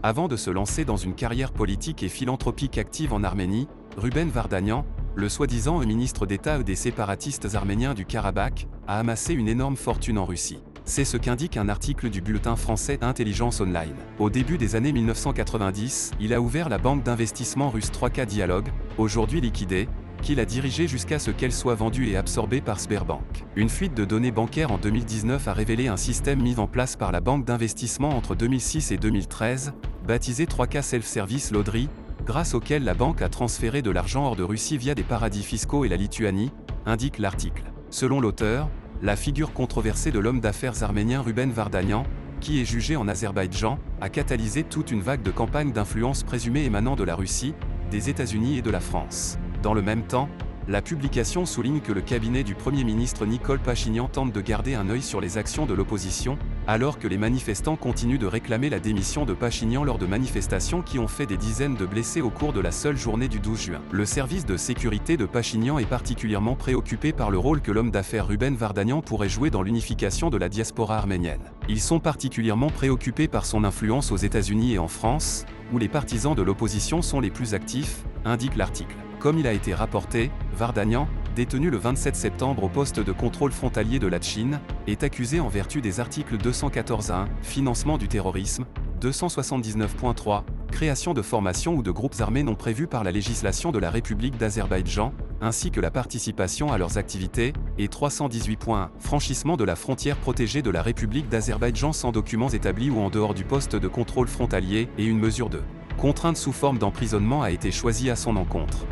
Avant de se lancer dans une carrière politique et philanthropique active en Arménie, Ruben Vardanyan, le soi-disant ministre d'État des séparatistes arméniens du Karabakh, a amassé une énorme fortune en Russie. C'est ce qu'indique un article du bulletin français Intelligence Online. Au début des années 1990, il a ouvert la banque d'investissement russe 3K Dialogue, aujourd'hui liquidée, qu'il a dirigée jusqu'à ce qu'elle soit vendue et absorbée par Sberbank. Une fuite de données bancaires en 2019 a révélé un système mis en place par la banque d'investissement entre 2006 et 2013, baptisé 3K Self-Service Lottery, grâce auquel la banque a transféré de l'argent hors de Russie via des paradis fiscaux et la Lituanie, indique l'article. Selon l'auteur, la figure controversée de l'homme d'affaires arménien Ruben Vardanyan, qui est jugé en Azerbaïdjan, a catalysé toute une vague de campagnes d'influence présumées émanant de la Russie, des États-Unis et de la France. Dans le même temps, la publication souligne que le cabinet du Premier ministre Nicole Pachinian tente de garder un œil sur les actions de l'opposition, alors que les manifestants continuent de réclamer la démission de Pachinian lors de manifestations qui ont fait des dizaines de blessés au cours de la seule journée du 12 juin. Le service de sécurité de Pachinian est particulièrement préoccupé par le rôle que l'homme d'affaires Ruben Vardanyan pourrait jouer dans l'unification de la diaspora arménienne. Ils sont particulièrement préoccupés par son influence aux États-Unis et en France, où les partisans de l'opposition sont les plus actifs, indique l'article. Comme il a été rapporté, Vardanyan, détenu le 27 septembre au poste de contrôle frontalier de la Chine, est accusé en vertu des articles 214.1, financement du terrorisme, 279.3, création de formations ou de groupes armés non prévus par la législation de la République d'Azerbaïdjan, ainsi que la participation à leurs activités, et 318.1, franchissement de la frontière protégée de la République d'Azerbaïdjan sans documents établis ou en dehors du poste de contrôle frontalier, et une mesure de contrainte sous forme d'emprisonnement a été choisie à son encontre.